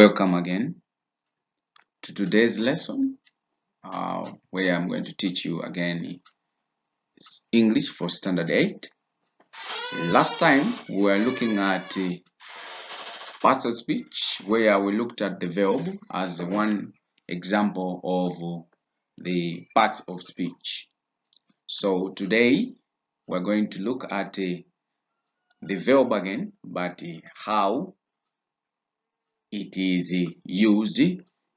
Welcome again to today's lesson where I'm going to teach you again English for Standard 8. Last time we were looking at parts of speech where we looked at the verb as one example of the parts of speech. So today we're going to look at the verb again, but how it is used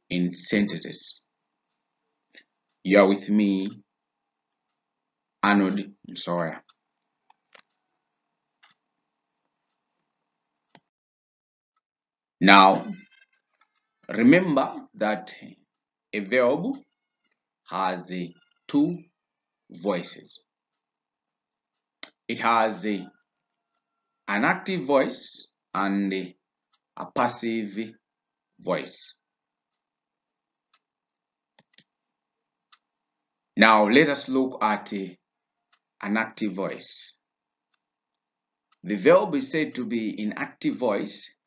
in sentences. You are with me, Arnold Sawyer. Now, remember that a verb has two voices. It has an active voice and a passive voice. Now, let us look at an active voice. The verb is said to be in active voice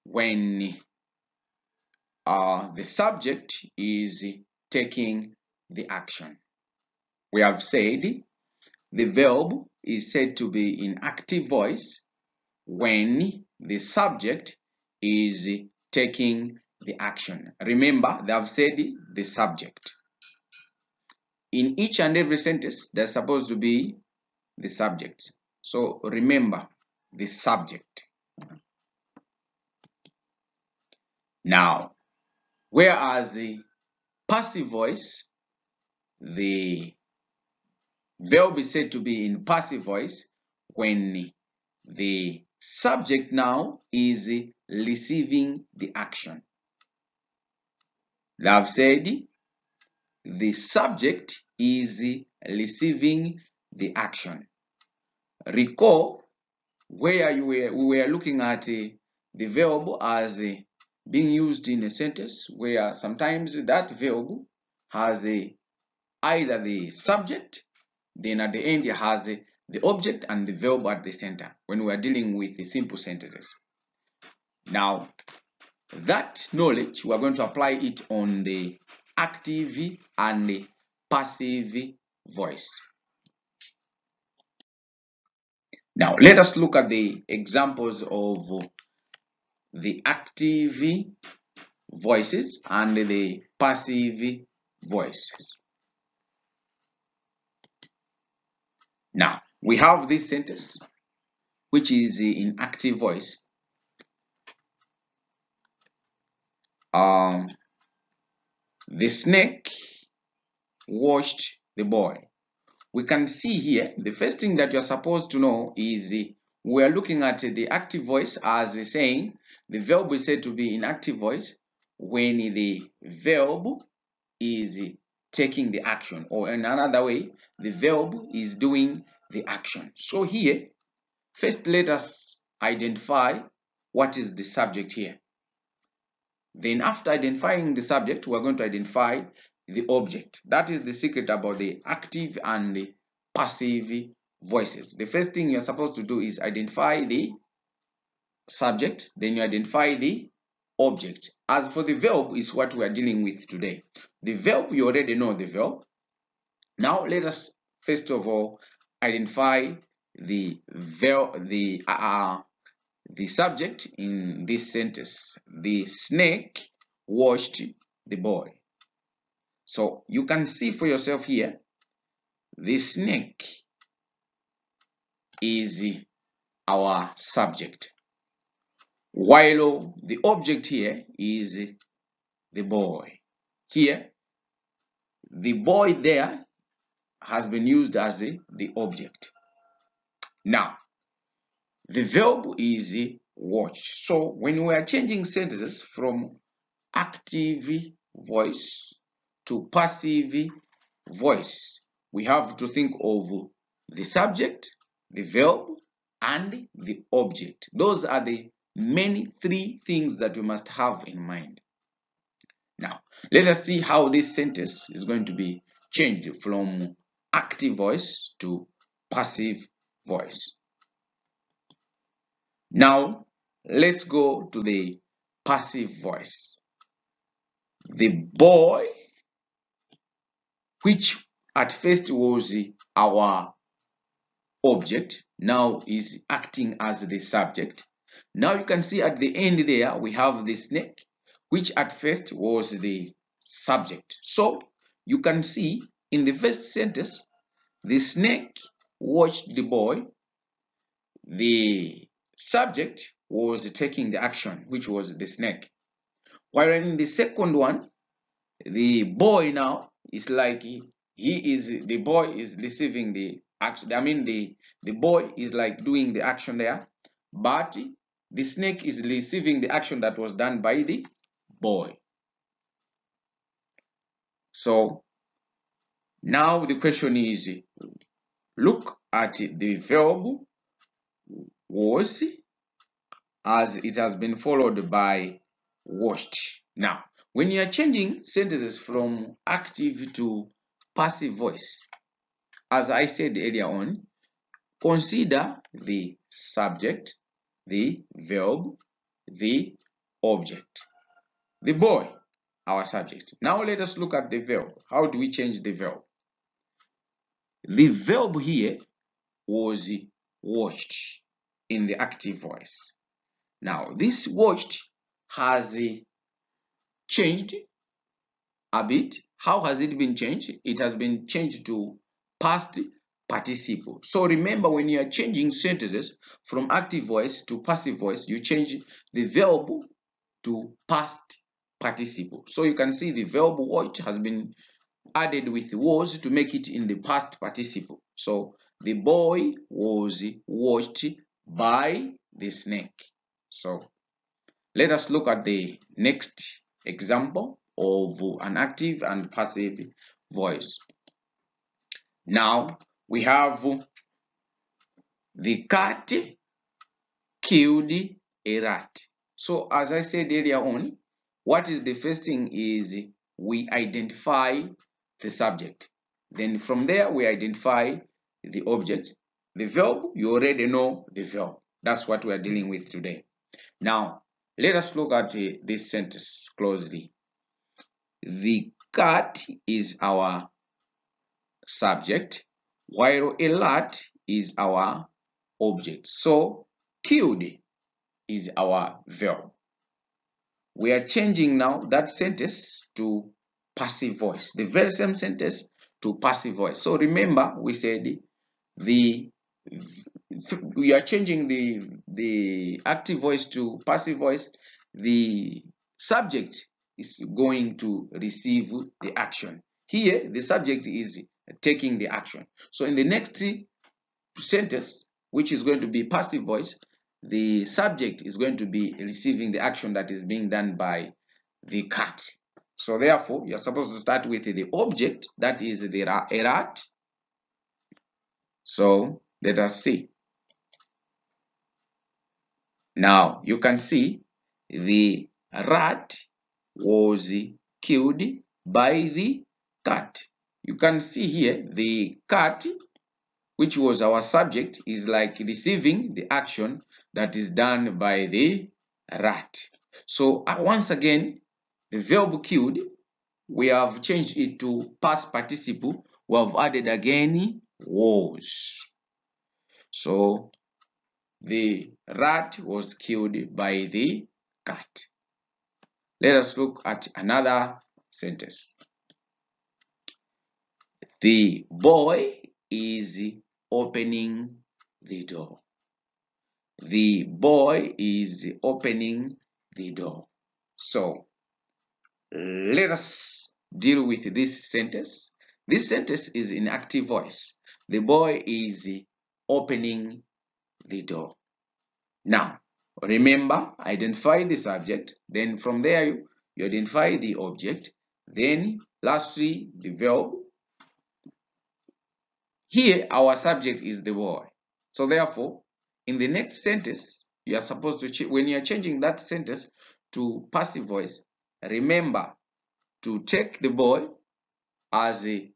when the subject is taking the action. We have said the verb is said to be in active voice when the subject is taking the action. Remember, they have said the subject. In each and every sentence, there's supposed to be the subject. So remember the subject. Now, whereas the passive voice, the verb is said to be in passive voice when the subject now is receiving the action. They have said the subject is receiving the action. Recall where we were looking at the verb as being used in a sentence where sometimes that verb has either the subject, then at the end it has the object and the verb at the center when we are dealing with the simple sentences. Now, that knowledge, we are going to apply it on the active and the passive voice. Now, let us look at the examples of the active voices and the passive voices. Now, we have this sentence, which is in active voice. The snake washed the boy. We can see here, the first thing that you're supposed to know is we are looking at the active voice as saying the verb is said to be in active voice when the verb is taking the action, or in another way, the verb is doing the action. So here, first let us identify what is the subject here. Then after identifying the subject, we're going to identify the object. That is the secret about the active and the passive voices. The first thing you're supposed to do is identify the subject, then you identify the object. As for the verb is what we are dealing with today. The verb, you already know the verb. Now let us first of all identify the verb, the subject in this sentence. The snake washed the boy. So you can see for yourself here, the snake is our subject, while the object here is the boy. Here, the boy there has been used as the object. Now, the verb is watched. So when we are changing sentences from active voice to passive voice, we have to think of the subject, the verb, and the object. Those are the many three things that we must have in mind. Now, let us see how this sentence is going to be changed from active voice to passive voice. Now, let's go to the passive voice. The boy, which at first was our object, now is acting as the subject. Now you can see at the end there we have the snake, which at first was the subject. So you can see in the first sentence, the snake watched the boy. The subject was taking the action, which was the snake. While in the second one, the boy now is like the boy is receiving the action. I mean the boy is like doing the action there, but the snake is receiving the action that was done by the boy. So now the question is, look at the verb was as it has been followed by watched. Now, when you are changing sentences from active to passive voice, as I said earlier on, consider the subject, the verb, the object. The boy, our subject. Now let us look at the verb. How do we change the verb? The verb here was watched in the active voice. Now, this watched has changed a bit. How has it been changed? It has been changed to past participle. So remember, when you are changing sentences from active voice to passive voice, you change the verb to past participle. So you can see the verb watched has been added with was to make it in the past participle. So the boy was watched by the snake. So let us look at the next example of an active and passive voice. Now we have the cat killed a rat. So as I said earlier on, what is the first thing is we identify the subject. Then from there we identify the object. The verb, you already know the verb. That's what we are dealing with today. Now let us look at this sentence closely. The cat is our subject, while a rat is our object. So killed is our verb. We are changing now that sentence to passive voice. The very same sentence to passive voice. So remember, we said we are changing the active voice to passive voice. The subject is going to receive the action. Here the subject is taking the action. So in the next sentence, which is going to be passive voice, the subject is going to be receiving the action that is being done by the cat. So therefore you're supposed to start with the object, that is the rat. So let us see. Now you can see the rat was killed by the cat. You can see here the cat, which was our subject, is like receiving the action that is done by the rat. So once again, the verb killed, we have changed it to past participle. We have added again was. So the rat was killed by the cat. Let us look at another sentence. The boy is opening the door. The boy is opening the door. So let us deal with this sentence. This sentence is in active voice. The boy is opening the door. Now remember, identify the subject, then from there you identify the object, then lastly the verb. Here our subject is the boy. So therefore in the next sentence you are supposed to, when you are changing that sentence to passive voice, remember to take the boy as the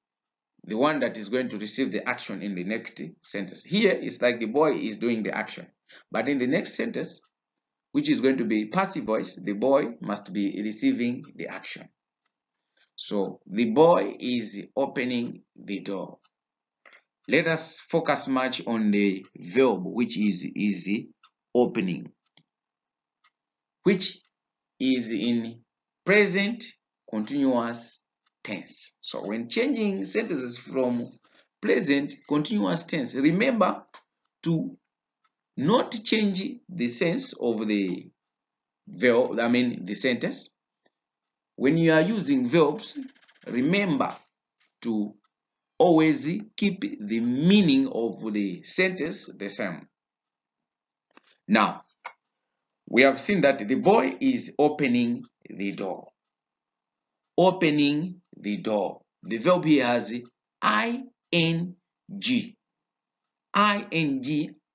one that is going to receive the action in the next sentence. Here it's like the boy is doing the action, but in the next sentence which is going to be passive voice, the boy must be receiving the action. So the boy is opening the door. Let us focus much on the verb, which is opening, which is in present continuous tense. So when changing sentences from present continuous tense, remember to not change the sense of the verb, the sentence. When you are using verbs, remember to always keep the meaning of the sentence the same. Now, we have seen that the boy is opening the door. Opening the door. The verb here has ing, ing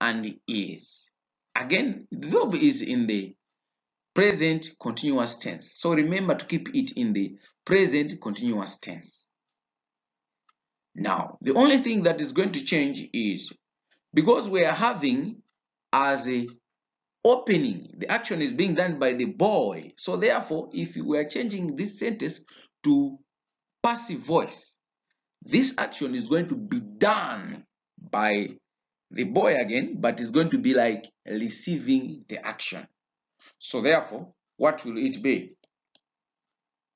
and is. Again, the verb is in the present continuous tense. So remember to keep it in the present continuous tense. Now, the only thing that is going to change is because we are having as a opening, the action is being done by the boy. So therefore, if we are changing this sentence to passive voice, this action is going to be done by the boy again, but it's going to be like receiving the action. So therefore, what will it be?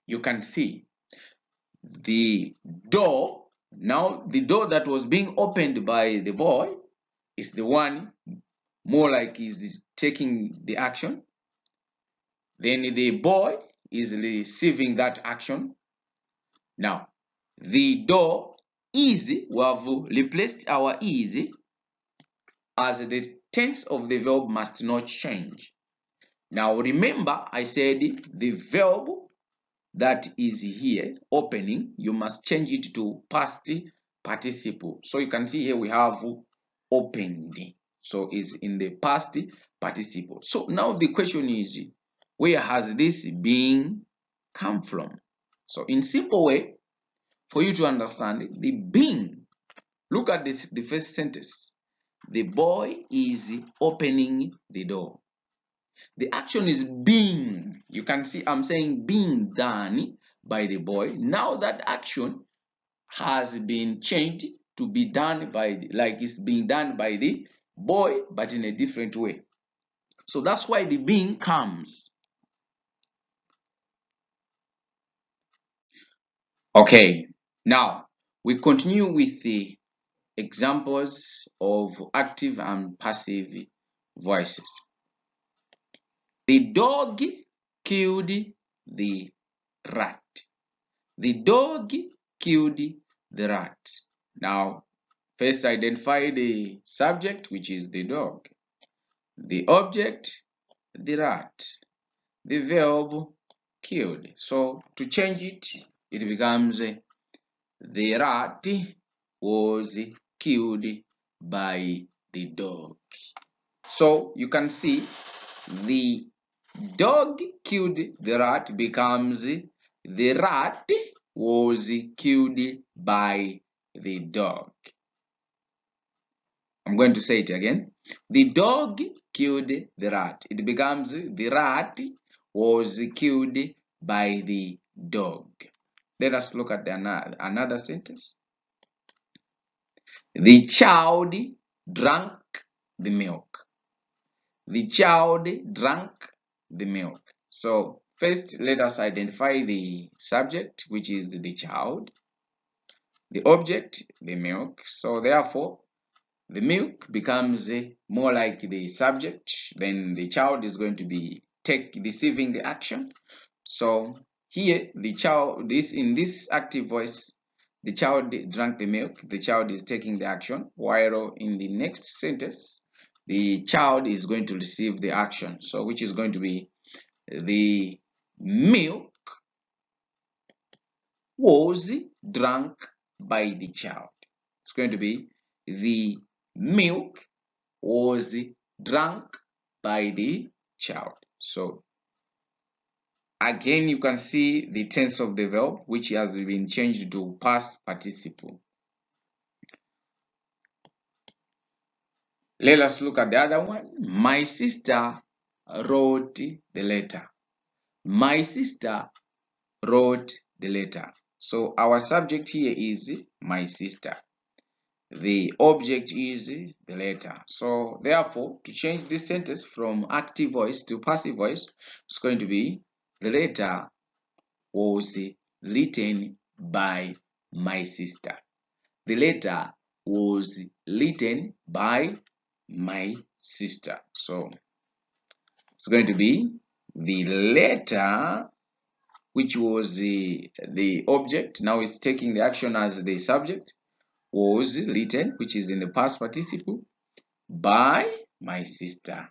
You can see the door. Now the door that was being opened by the boy is the one more like is taking the action. Then the boy is receiving that action. Now the door is, we have replaced our is as the tense of the verb must not change. Now remember, I said the verb that is here, opening, you must change it to past participle. So you can see here we have opened. So it's in the past participle. So now the question is, where has this being come from? So in simple way, for you to understand the being, look at this, the first sentence. The boy is opening the door. The action is being, you can see I'm saying being done by the boy. Now that action has been changed to be done by, like it's being done by the boy, but in a different way. So that's why the being comes. Okay, now we continue with the examples of active and passive voices. The dog killed the rat. The dog killed the rat. Now, first identify the subject, which is the dog. The object, the rat. The verb, killed. So, to change it, it becomes the rat was killed by the dog. So, you can see the dog killed the rat becomes the rat was killed by the dog. I'm going to say it again. The dog killed the rat. It becomes the rat was killed by the dog. Let us look at another sentence. The child drank the milk. The child drank the milk. So first, let us identify the subject, which is the child. The object, the milk. So therefore, the milk becomes more like the subject. Then the child is going to be receiving the action. So here, the child, in this active voice, the child drank the milk. The child is taking the action. While in the next sentence, the child is going to receive the action. So which is going to be the milk was drunk by the child. It's going to be the milk was drunk by the child. So again, you can see the tense of the verb, which has been changed to past participle. Let us look at the other one. My sister wrote the letter. My sister wrote the letter. So our subject here is my sister. The object is the letter. So therefore, to change this sentence from active voice to passive voice, it's going to be the letter was written by my sister. The letter was written by my sister. So it's going to be the letter, which was the object, now it's taking the action as the subject, was written, which is in the past participle, by my sister.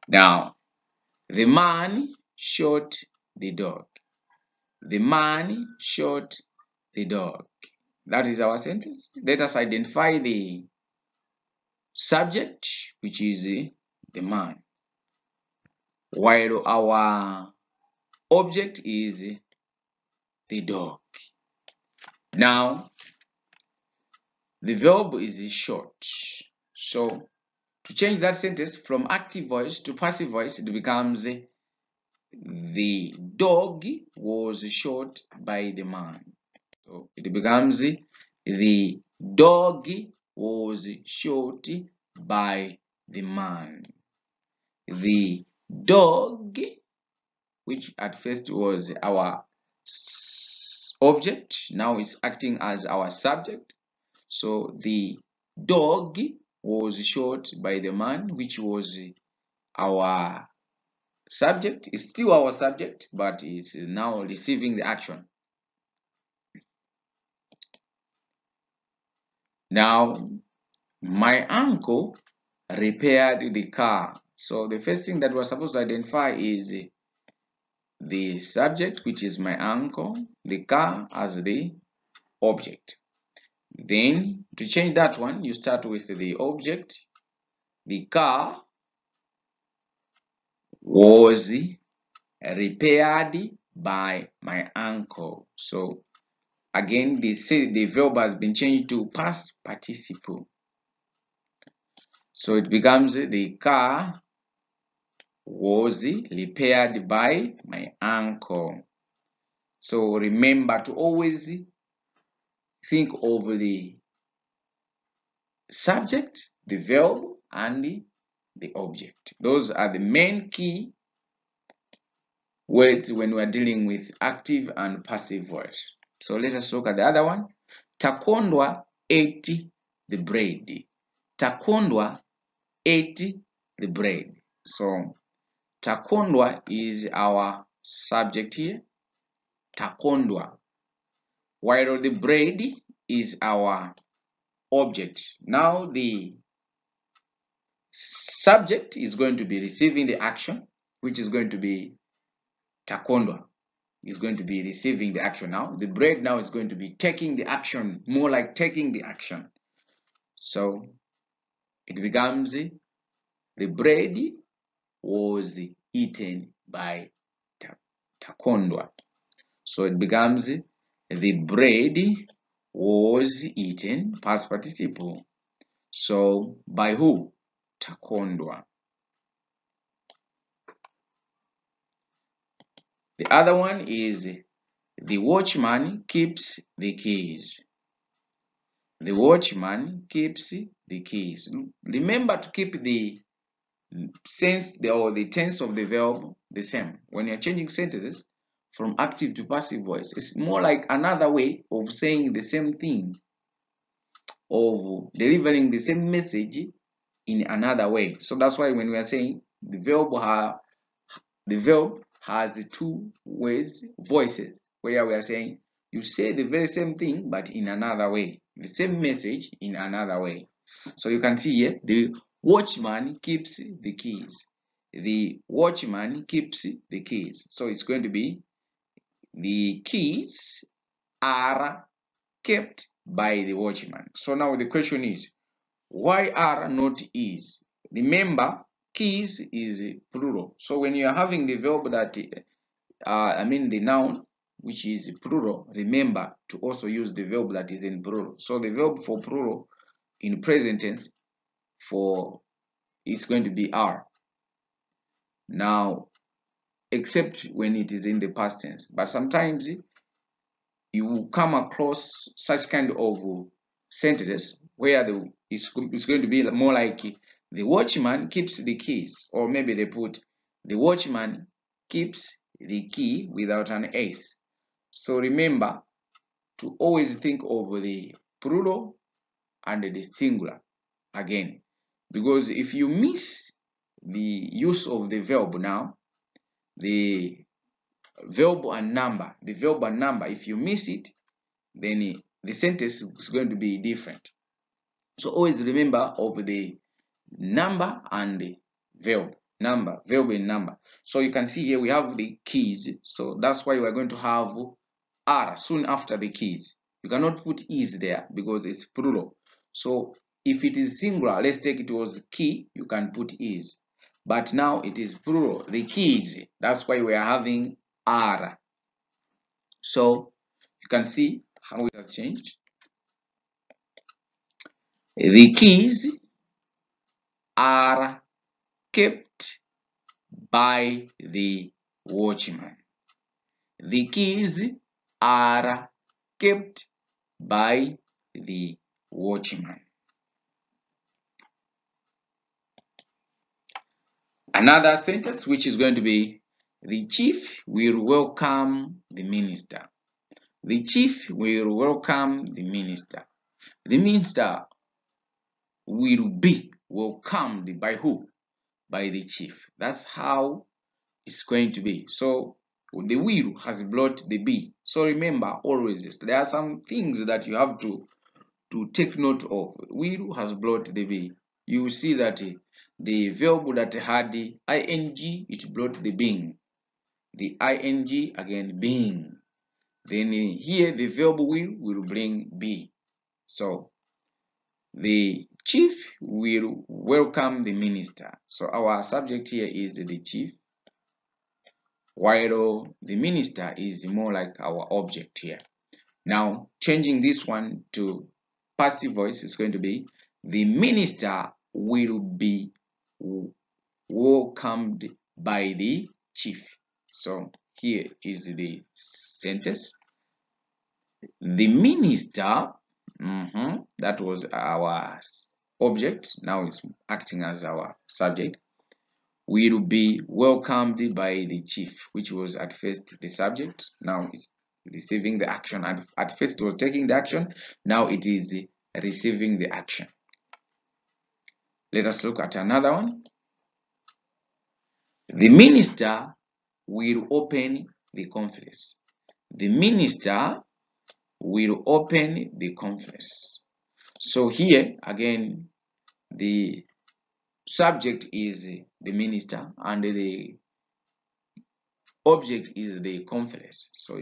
Now, the man shot the dog. The man shot the dog. That is our sentence. Let us identify the subject, which is the man, while our object is the dog. Now, the verb is short. So, to change that sentence from active voice to passive voice, it becomes the dog was shot by the man. So, it becomes the dog was shot by the man. The dog, which at first was our object, now it's acting as our subject. So the dog was shot by the man, which was our subject. It's still our subject, but it's now receiving the action. Now, my uncle repaired the car. So the first thing that we're supposed to identify is the subject, which is my uncle, the car as the object. Then to change that one, you start with the object. The car was repaired by my uncle. So again, the verb has been changed to past participle. So it becomes the car was repaired by my uncle. So remember to always think of the subject, the verb, and the object. Those are the main key words when we are dealing with active and passive voice. So let us look at the other one. Takondwa ate the bread. Takondwa ate the bread. So takondwa is our subject here. Takondwa. While the bread is our object. Now the subject is going to be receiving the action, which is going to be takondwa. Is going to be receiving the action now. The bread now is going to be taking the action, more like taking the action. So it becomes the bread was eaten by takondwa. So it becomes the bread was eaten, past participle. So by who? Takondwa. The other one is the watchman keeps the keys. The watchman keeps the keys. Remember to keep the sense or the tense of the verb the same. When you're changing sentences from active to passive voice, it's more like another way of saying the same thing, of delivering the same message in another way. So that's why when we are saying the verb has two voices, where we are saying you say the very same thing but in another way, the same message in another way. So you can see here, the watchman keeps the keys. The watchman keeps the keys. So it's going to be the keys are kept by the watchman. So now the question is, why are not is? Remember, keys is plural. So when you are having the verb that, the noun, which is plural, remember to also use the verb that is in plural. So the verb for plural in present tense for it's going to be are. Now, except when it is in the past tense, but sometimes you will come across such kind of sentences where it's going to be more like the watchman keeps the keys, or maybe they put the watchman keeps the key without an s. So remember to always think of the plural and the singular again, because if you miss the use of the verb now, the verb and number, if you miss it, then the sentence is going to be different. So always remember of the number and the verb, verb and number. So you can see here we have the keys, so that's why we are going to have are soon after the keys. You cannot put is there because it's plural. So if it is singular, let's take it was key, you can put is, but now it is plural, the keys, that's why we are having are. So you can see how it has changed. The keys are kept by the watchman. The keys are kept by the watchman. Another sentence which is going to be, the chief will welcome the minister. The chief will welcome the minister. The minister will be welcomed by who? By the chief. That's how it's going to be. So the will has brought the be. So remember always there are some things that you have to take note of. Will has brought the be. You see that the verb that had the ing, it brought the being. The ing again being. Then here the verb will bring be. So the chief will welcome the minister. So our subject here is the chief, while the minister is more like our object here. Now, changing this one to passive voice is going to be, the minister will be welcomed by the chief. So here is the sentence. The minister, that was our object, now it's acting as our subject, will be welcomed by the chief, which was at first the subject, now it's receiving the action. And at first it was taking the action, now it is receiving the action. Let us look at another one. The minister will open the conference. The minister will open the conference. So here again the subject is the minister and the object is the conference. So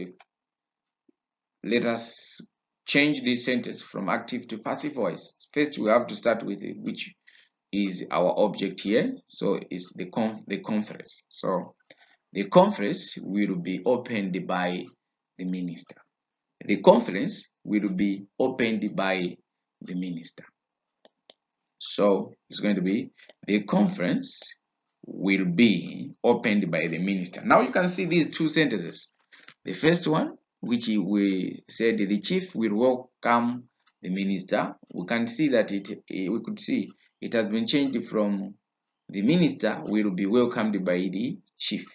let us change this sentence from active to passive voice. First we have to start with which is our object here. So it's the conference. So the conference will be opened by the minister. The conference will be opened by the minister. So it's going to be, the conference will be opened by the minister. Now you can see these two sentences. The first one, which we said the chief will welcome the minister, we can see that we could see it has been changed from the minister will be welcomed by the chief.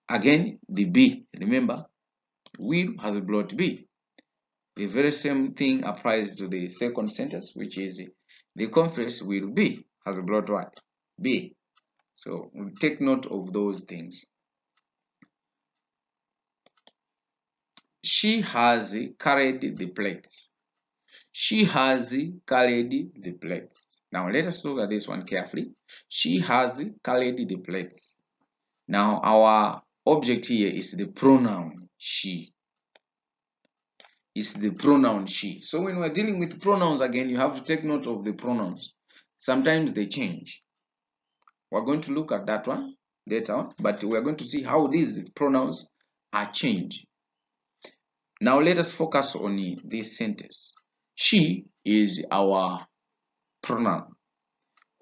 Again, the be, remember, will has brought be. The very same thing applies to the second sentence, which is the conference will be has brought what? Be. So we'll take note of those things. She has carried the plates. She has carried the plates. Now let us look at this one carefully. She has carried the plates. Now our object here is the pronoun she. It's the pronoun she. So when we're dealing with pronouns again, you have to take note of the pronouns. Sometimes they change. We're going to look at that one later on, but we're going to see how these pronouns are changed. Now let us focus on this sentence. She is our pronoun.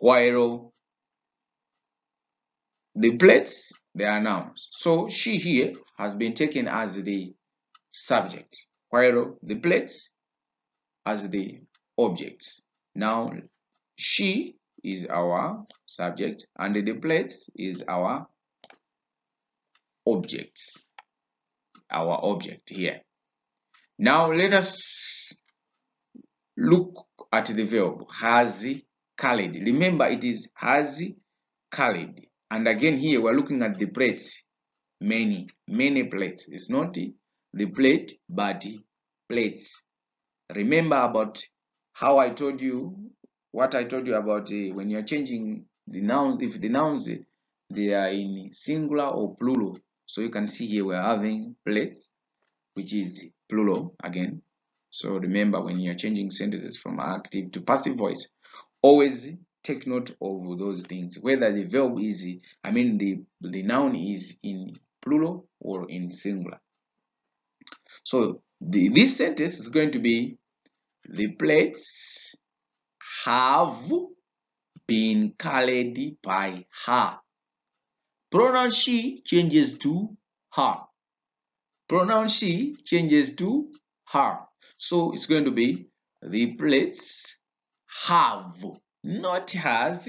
while the plates, they are nouns. So she here has been taken as the subject, while the plates as the objects. Now she is our subject and the plates is our objects, our object here. Now let us look at the verb has carried. Remember, it is has carried. And again here we're looking at the plates. Many plates. It's not the plate but plates. Remember about how I told you, what I told you about when you're changing the nouns, if the nouns they are in singular or plural. So you can see here we're having plates, which is plural again. So remember, when you're changing sentences from active to passive voice, always take note of those things, whether the verb is, the noun is in plural or in singular. So this sentence is going to be, the plates have been carried by her. Pronoun she changes to her. Pronoun she changes to her. So it's going to be, the plates have, not has,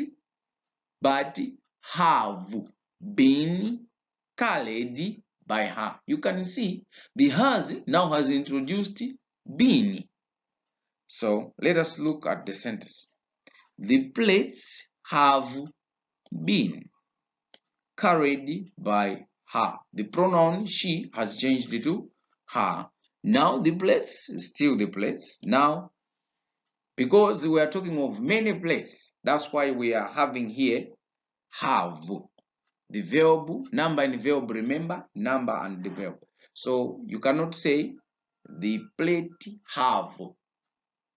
but have been carried by her. You can see the has now has introduced been. So let us look at the sentence. The plates have been carried by her. The pronoun she has changed to her. Now the plates is still the plates. Now, because we are talking of many plates, that's why we are having here have. The verb, number and verb, remember, number and the verb. So you cannot say the plate have,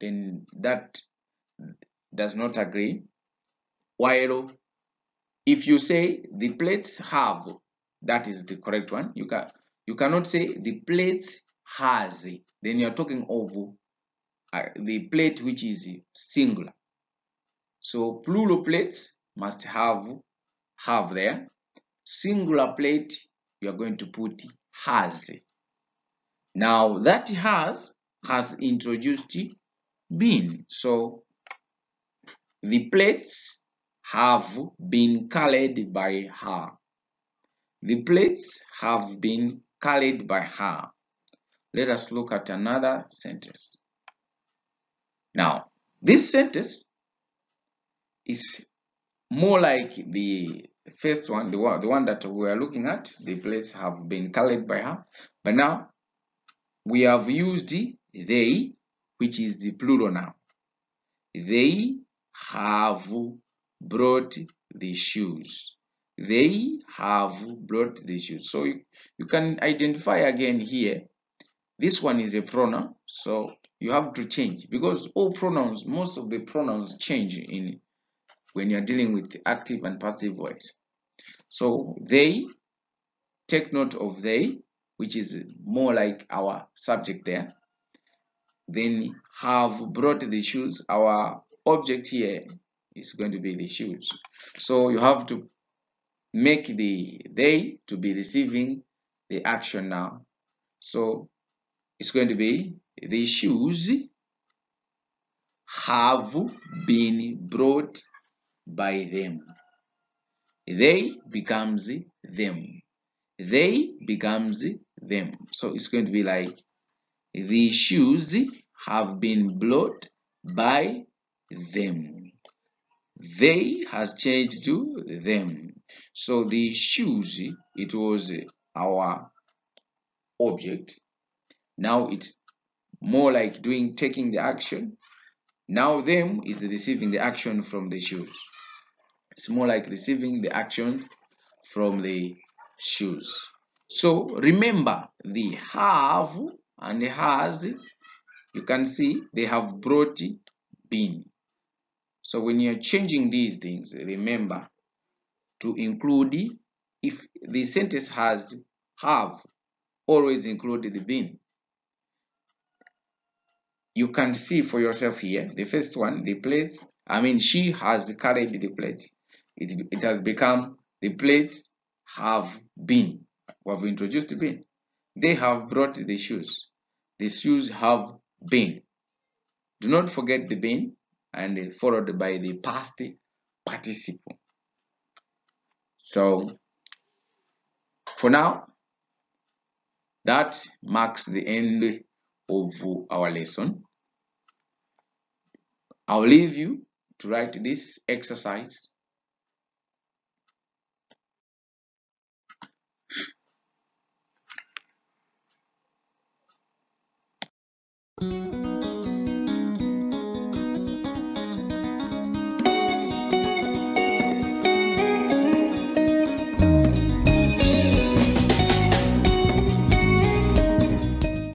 then that does not agree. While if you say the plates have, that is the correct one. You cannot say the plates has, then you're talking of the plate which is singular. So plural plates must have there. Singular plate, you are going to put has. Now that has introduced been. So the plates have been carried by her. The plates have been carried by her. Let us look at another sentence. Now, this sentence is more like the first one, the one that we are looking at. The plates have been carried by her. But now, we have used they, which is the plural now. They have brought the shoes. They have brought the shoes. So you can identify again here. This one is a pronoun, so you have to change, because all pronouns, most of the pronouns change in when you're dealing with active and passive voice. So they, take note of they, which is more like our subject there. Then have brought the shoes. Our object here is going to be the shoes. So you have to make the they to be receiving the action now. So it's going to be, the shoes have been brought by them. They becomes them. They becomes them. So it's going to be like, the shoes have been brought by them. They has changed to them. So the shoes, it was our object. Now it's more like taking the action. Now them is receiving the action from the shoes. It's more like receiving the action from the shoes. So remember, the have and the has, you can see they have brought been. So when you're changing these things, remember to include, if the sentence has have, always include the been. you can see for yourself here. The first one, the plates, she has carried the plates. It has become, the plates have been, we have introduced the been. They have brought the shoes. The shoes have been. Do not forget the been and followed by the past participle. So for now, that marks the end of our lesson. I'll leave you to write this exercise